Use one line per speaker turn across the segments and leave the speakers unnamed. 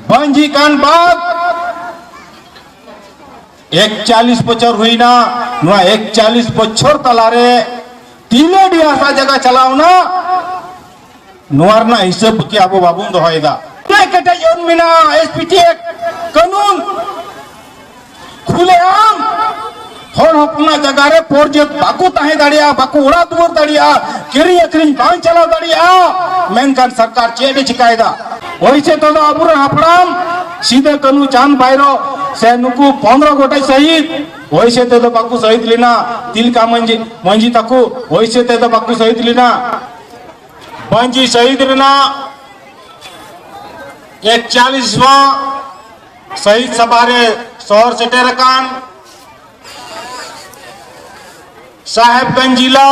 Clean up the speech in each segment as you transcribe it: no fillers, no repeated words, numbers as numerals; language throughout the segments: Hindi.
banji kan bag 41 bocor huina nuah 41 bocor talare tino dia asa jaga chalawna nuarna hisab ki abu babun dohoida kata yon mina SPT kanun खुलेआम हर हपना जगह रे पोरजेत बाकू ताहे दाड़िया बाकू उड़ा दुवर दाड़िया किरी अखरिन बांग चलाव दाड़िया मेनकान सरकार चेडे चिकायदा ओइसे तो अबुर हापड़ाम सीधे कनु चांद बायरो से नुकु 15 गोटे शहीद ओइसे तो बाकू शहीद लेना तिलका मंजी तकू ओइसे तो बाकू शहीद लेना बंजी शहीद लेना 41वां शहीद सभारे शहर सेटेरकान साहेबगंज जिला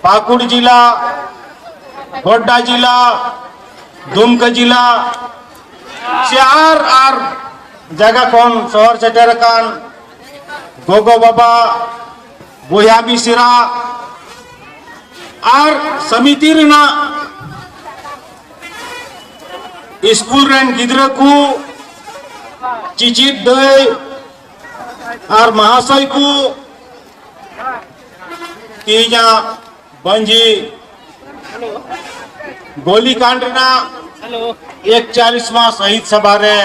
पाकुड़ जिला गोड्डा जिला दुमका जिला चार आर जगह कौन शहर सेटेरकान गोगो बाबा बोया बिसिरा आर समिति रेना स्कूल रेन गिद्रा को चिचित दई और महाशय को तीजा बंजी गोली कांड ना 41वां शहीद सभा रे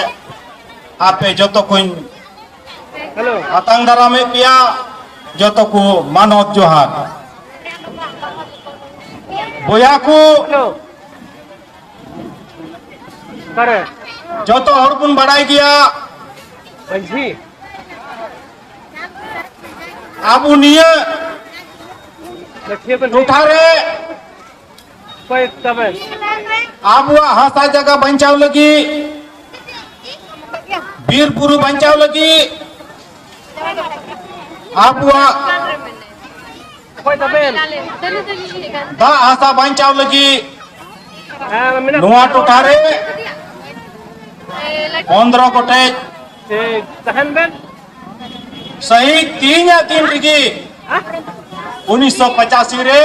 आपे जो तो कोई आतंक में पिया जो तो को मानव जोहार बोया को जो तो हर बुन बढ़ाई गया अब उन्हें उठा रहे अब वो हंसा जगह बचाव लगी वीरपुरु बचाव लगी अब वो दा हंसा बचाव लगी नुआट उठा रहे 15 गोटे शहीद 3 या 3 रिगी 1985 रे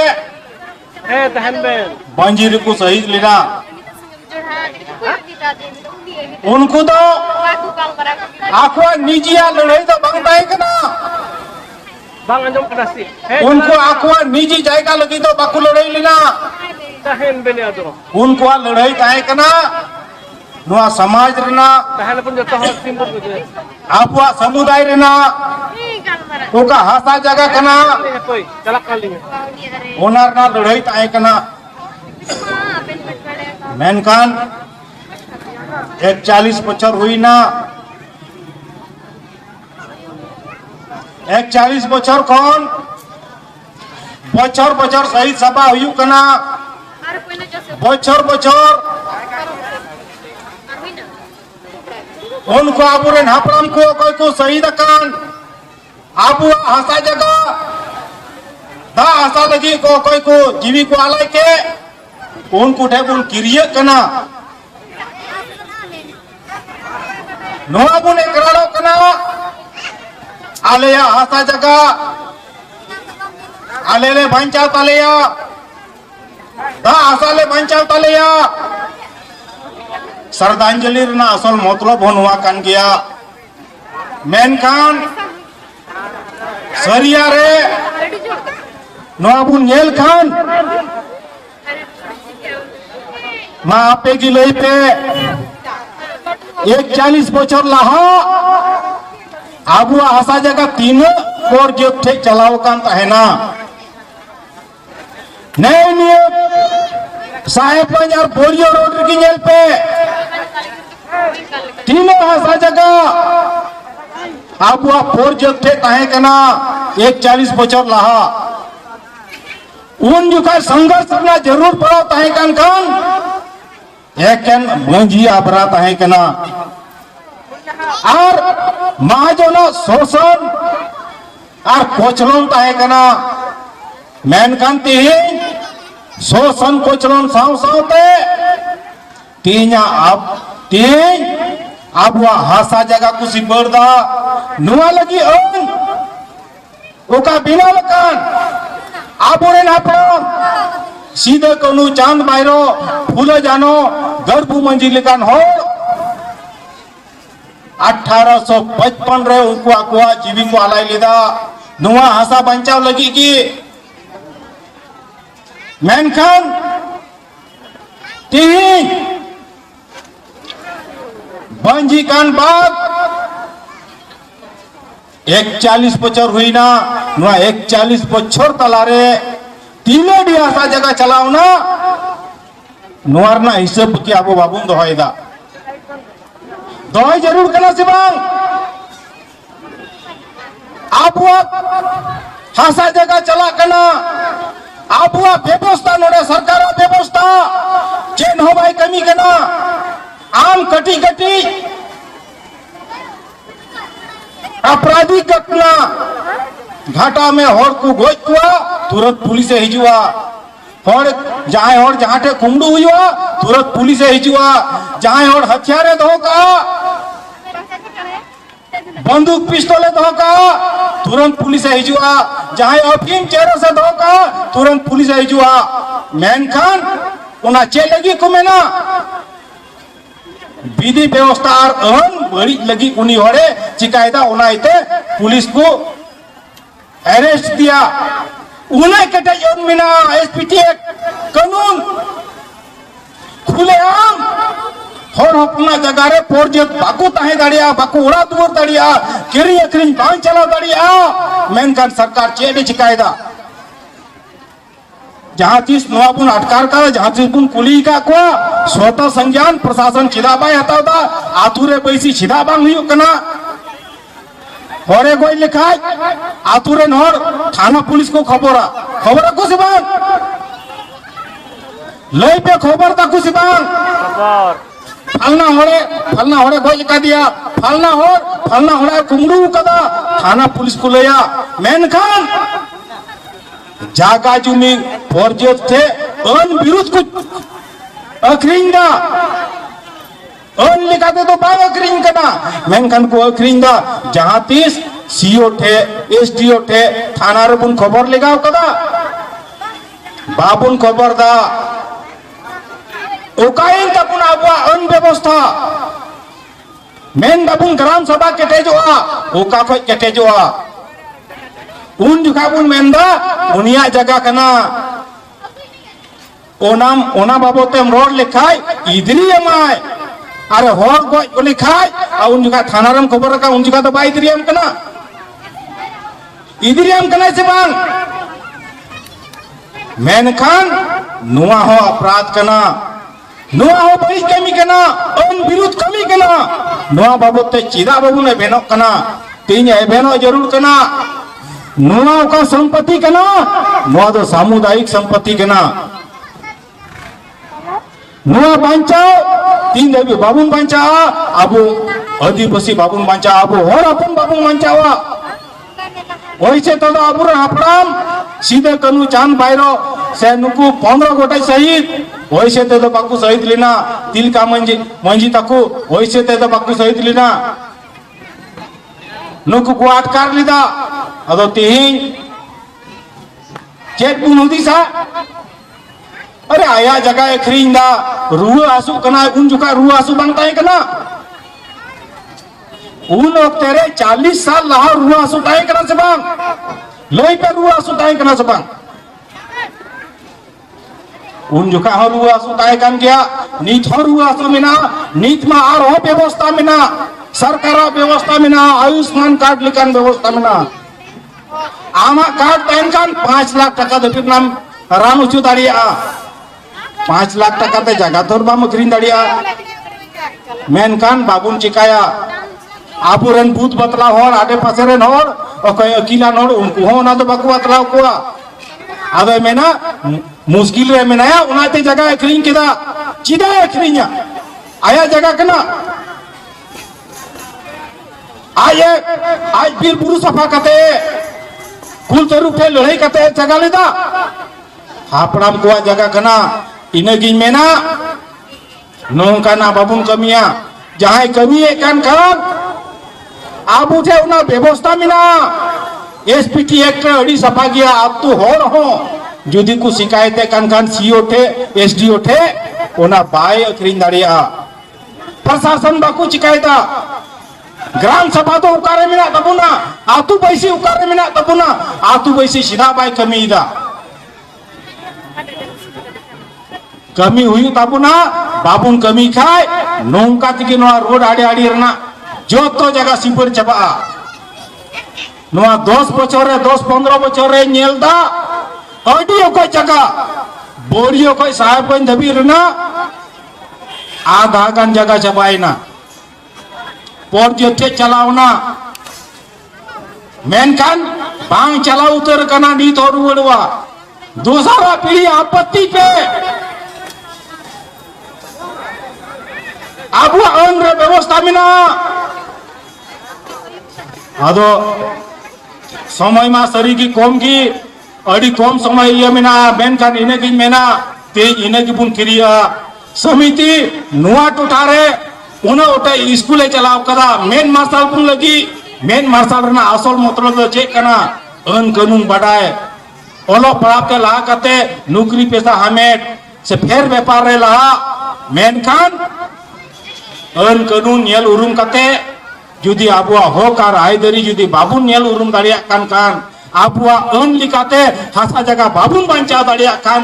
बंजीर को शहीद लेना उनको तो आखो निजिया लड़ाई तो बंगताई कना उनको आखो निजी जायगा लगी तो बाकू लड़ाई लेना उनको लड़ाई ताहे कना नुआ समाज रेना आपवा समुदाय रेना ओका हासा जगह कना ओनार ना लड़ाई ताहे कना मेनकान 41 बचर हुई ना 41 बचर कौन बचर शहीद सभा हुई कना बचर उनको आबुरेन हापड़ाम को कोई को शहीद कान आबु हंसा जगह दा हंसा लगी को कोई को जीवी को आलाई के उनको ठेबुन किरिय कना नोआबुन एकरालो कना आलेया हंसा जगह आलेले बंचाव तालेया दा हंसाले बंचाव तालेया श्रद्धांजलि रना असल मतलब होनुआ कान गया मेनकान सरिया रे नोआबुन नेल खान मा आपे की लई पे 41 बचर लाहा आबुआ हसा जगह 3 कोर जो थे चलाव कान तहेना नहीं नियत साहेबगंज और बोरियो रोड की नेल पे तीनों हंसा जगह अब वह फोर जब थे ताहे कना 41 बचर लाहा उन जुका संघर्ष करना जरूर पड़ा ताहे कन एक मंजी आबरा ताहे कना और महाजनो शोषण और कोचलन ताहे कना मेनकान तिहिं शोषण कोचलन साव सावते तीना अब वह हासा जगह कुछ बर्दा नुआ लगी ओका बिना लकान आबुरे नापम सीधे कनु चांद बायरो फूल जानो गर्भु मंजी लेकान हो 1855 रे उनको आकुआ जीवी को आलाई लेदा नुआ हासा बंचाव लगी की मेनखान तीन बंजी कान बाद 41 बछर हुई ना नुआ 41 बछर तलारे तीनों डी हासा जगह चलाओ ना नुआर ना हिसाब की आबो बाबुन दोहाईदा दोहाई जरूर कना से बांग आबुआ हासा जगह चला कना आबुआ व्यवस्था नोड़े सरकार व्यवस्था चेन हो भाई कमी कना आम कटी कटी आपराधिक घटना घाटा में होड़ को गोज कुआ तुरंत पुलिस हिजुआ होड़ जहां टे कुमड़ू हुआ तुरंत पुलिस हिजुआ जहां होड़ हथियारे धोका बंदूक पिस्तौले धोका तुरंत पुलिस हिजुआ जहां अफीम चेहरे से धोका तुरंत पुलिस हिजुआ मेनखान उना चेलगी को मेना विधि व्यवस्था और अहन बड़ी लगी उन्हीं होड़े चिकायदा उनाइते पुलिस को अरेस्ट दिया उन्हें कटे योन मिना एसपीटी कानून खुलेआम और अपना जगह रे पोरजे बाकू ताहे दाड़िया बाकू उड़ा दुवर दाड़िया किरी अखरिन बांग चला दाड़िया मेनखान सरकार चेडे चिकायदा जहां तीस नवाबुन अटकार का जहां तीस बुन कुली का को स्वतः संज्ञान प्रशासन चिदाबाई हटावदा आतुरे पैसी चिदाबांग हुई कना होरे गोई लिखाई आतुरे नोर थाना पुलिस को खबरा को सिबांग लई पे खबर ता को सिबांग फलना होरे गोई लिखा दिया फलना होरे कुमड़ू कदा थाना पुलिस को लिया मेनखान जागा जुमी पोरजेत थे अन विरुद्ध कुछ अखरिंदा अन लिखाते तो बाग अखरिंग करना मेनखान को अखरिंदा जहां तीस सीओ थे एसडीओ थे थाना रे बुन खबर लगाओ कदा बाबुन खबर दा ओकाइन तपुन आबुआ अन व्यवस्था मेन बाबुन ग्राम सभा केटेजोआ ओका खोज केटेजोआ उन जुकाबुन मेंदा उनिया जगह कना ओना बाबोते रोड लिखाई इधरी एमाय अरे होर गोज लिखाई आ उन जुका थाना रम खबर का उन जुका तो बाई इधरी एम कना से बांग मेनखान नुआ हो अपराध कना नुआ हो बड़ी कमी कना अन विरुद्ध कमी कना नुआ बाबोते चिदा बाबू ने बेनो कना तीन ए बेनो जरूर कना नुआ का संपत्ति कना नुआ तो सामुदायिक संपत्ति कना नुआ बांचाओ तीन देवी बाबुन बांचा अबु आदिवासी बाबुन बांचा अबु और अपन बाबुन बांचावा वैसे तो अबुर हापराम सीधे कनु चांद बायरो से नुकु 15 गोटे शहीद वैसे तो बाकू शहीद लेना तिल का मंजी तकु वैसे तो बाकू शहीद लेना नुकु को अटकार लिदा अदो तिहिं चेक बुन हुदी सा अरे आया जगह अखरिंदा रुआ आसू कना उन जुका रुआ आसू बनता है कना उन तेरे 40 साल लहा रुआ आसू ताए कना से बांग लोई पे रुआ आसू ताए कना से बांग उन जुका हो रुआ आसू ताए कन गया नीत हो रुआ आसू मिना नीत मा आर हो व्यवस्था मिना सरकार व्यवस्था मिना आयुष्मान कार्ड लिखन व्यवस्था मिना आमा कार्ड पैन कान 5 लाख टका दफिर नाम राम उचु दाड़िया 5 लाख टका ते जगह तोर बाम अखरिन दाड़िया मेनखान बाबुन चिकाया आपुरन भूत बतला होर आडे पासे रे नोर ओकय अकीला नोर उनको हो ना तो बाकू बतलाव कोआ आदे मेना मुश्किल रे मेनाया उनाते जगह अखरिन केदा चिदा अखरिन्या आया जगह कना आज बीर बुरु सफा कते कुल तरुपे लड़ाई कते जगह लेदा हापड़ाम को जगह कना इनगी मेना नोंका ना बाबुन कमिया जहां कमी कान खान आबू थे उना व्यवस्था मिना एसपीटी एक्ट अड़ी सफा गया अब तो हो जुदी को शिकायत कान खान सीओ थे एसडीओ थे ओना बाय अखरिन दाड़िया प्रशासन बाकू चिकायदा ग्राम सभा तो उकारे मेना तबुना आतु बैसी उकारे मेना तबुना आतु बैसी सीधा बाय कमीदा कमी हुई तबुना बाबुन कमी खाय नोंका तिगे नोआ रोड आड़े आड़ी रना जो तो जगह सिपर चबा नोआ 10 बछर रे 10-15 बछर रे नेलदा अडियो को जगह बोरियो को साहेबगंज धबी रना आधा गान जगह चबाइना पोर्जेटे चलावना मेनखान बांग चलाव उतर कना नीत और रुवड़वा दूसरा पीढ़ी आपत्ति पे अब अन रे व्यवस्था मिना आदो समय मा सरी की कम की अड़ी कम समय ये मिना मेनखान इने की मेना ते इने की बुन किरिया समिति नुआ टुटारे उना उठा स्कूले चलाव कदा मेन मार्शल पुन लगी मेन मार्शल रना असल मतलब तो चेक कना अन कानून बढ़ाए ओलो पढ़ाप के ला कते नौकरी पेशा हमेट से फेर व्यापार रे ला मेनखान अन कानून नेल उरुम कते जुदी आबुआ होकार आयदरी जुदी बाबुन नेल उरुम दाड़िया कान आबुआ अन लिकाते हासा जगह बाबुन बांचा दाड़िया कान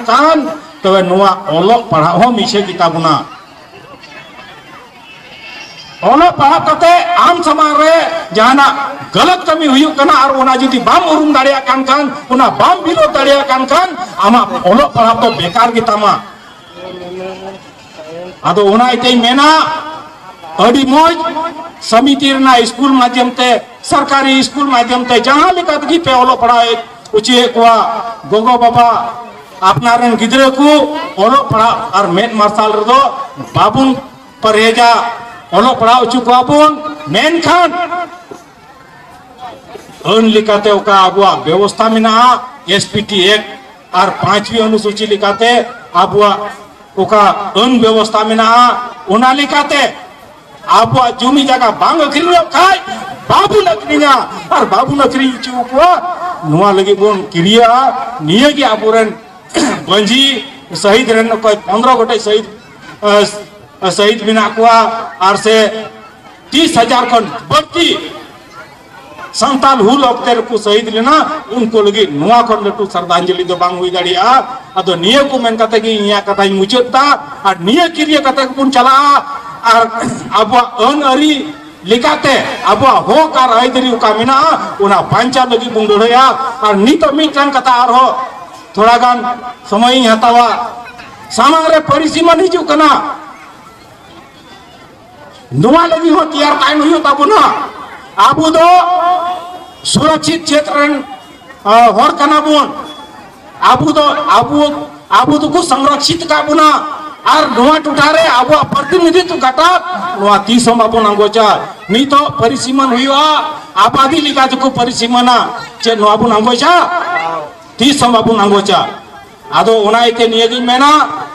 तबे नुआ ओलो पढ़ा हो मिसे किताबुना ओलो पढ़ा कते आम समाज रे जाना गलत कमी हुई कना और ओना जुदी बाम उरुम दाड़िया कान ओना बाम बिलो दाड़िया कान आमा ओलो पढ़ा तो बेकार कितामा आदो ओना इते मेना अड़ी मोज समिति रना स्कूल माध्यम ते सरकारी स्कूल माध्यम ते जहां लिखत की पे ओलो पढ़ा उचिए कोआ गोगो बाबा अपनारन गिद्रे को ओलो पढ़ा और मेन मार्शल रदो बाबुन परहेजा ओलो पढ़ा उचु बाबुन मेन खान अन लिखाते ओका आबुआ व्यवस्था मिना एसपीटी 1 और 5वीं अनुसूची लिखाते आबुआ ओका अन व्यवस्था मिना ओना लिखाते आबुआ जमी जगह बांग अखरियो खाय बाबू नकरिया और बाबू नकरी चुकुआ नुआ लगी बोन किरिया निये की आबुरन बंजी शहीद रन कोई 15 गोटे शहीद बिना कुआ और से 30,000 खन बढ़ती संताल हुल अक्तेर को शहीद लेना उनको लगी नुआ खन लटू श्रद्धांजलि दो बांग हुई दाड़िया अदो निये को मेन कते की इया कथा मुचेता और निये किरिया कते पुन चला और अब अन अरी लिखाते अब हो कार आयदरी उका मिना उना पांचा लगी बुंडोया और नीतो मिटन कथा और हो थोड़ा गान समय हतावा सामांग रे परिसीमा हिजू कना नुआ लगी हो तैयार टाइम हुई ताबुना आबू दो सुरक्षित क्षेत्र होर कना बुन आबू तो को संरक्षित का बुना और नुआ टुटारे आबू प्रतिनिधित्व घटा नुआ 30 बाबू नांगोचा नी तो परिसीमन हुआ आबादी लिखा को परिसीमना चे नुआ बु नांगोचा 30 बाबू नांगोचा आदो ओना इते नियगी मेना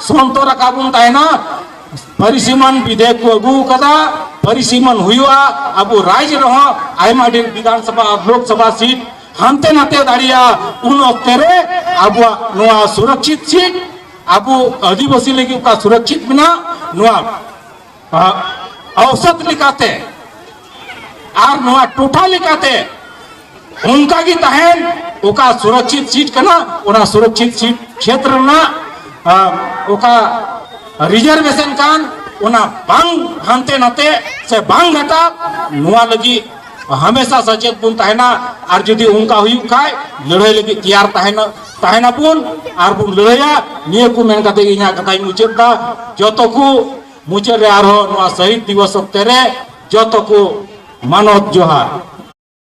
सोंतो रकाबुन तायना परिसीमन विधेयक को अगू कदा परिसीमन हुआ अब राज्य रहो आयमा विधानसभा लोकसभा सीट हांते नाते दाड़िया उन अक्तेरे अब नुआ सुरक्षित सीट अब आदिवासी लगी का सुरक्षित बिना नुआ औसत लिखाते और नुआ टोठा लिखाते उनका की तहन ओका सुरक्षित सीट कना ओना सुरक्षित सीट क्षेत्र ना ओका रिजर्वेशन कान ओना बांग हांते नाते से बांग घटा नुआ लगी हमेशा सचेत बुन तहना और जुदी उनका हुई खाए लड़ाई लगी तैयार तहना बुन और बुन लड़ाया निये को मेन कते इना कथा मुचेदा जतो को मुचे रे आरो नुआ शहीद दिवस तेरे जतो को मानव जोहार।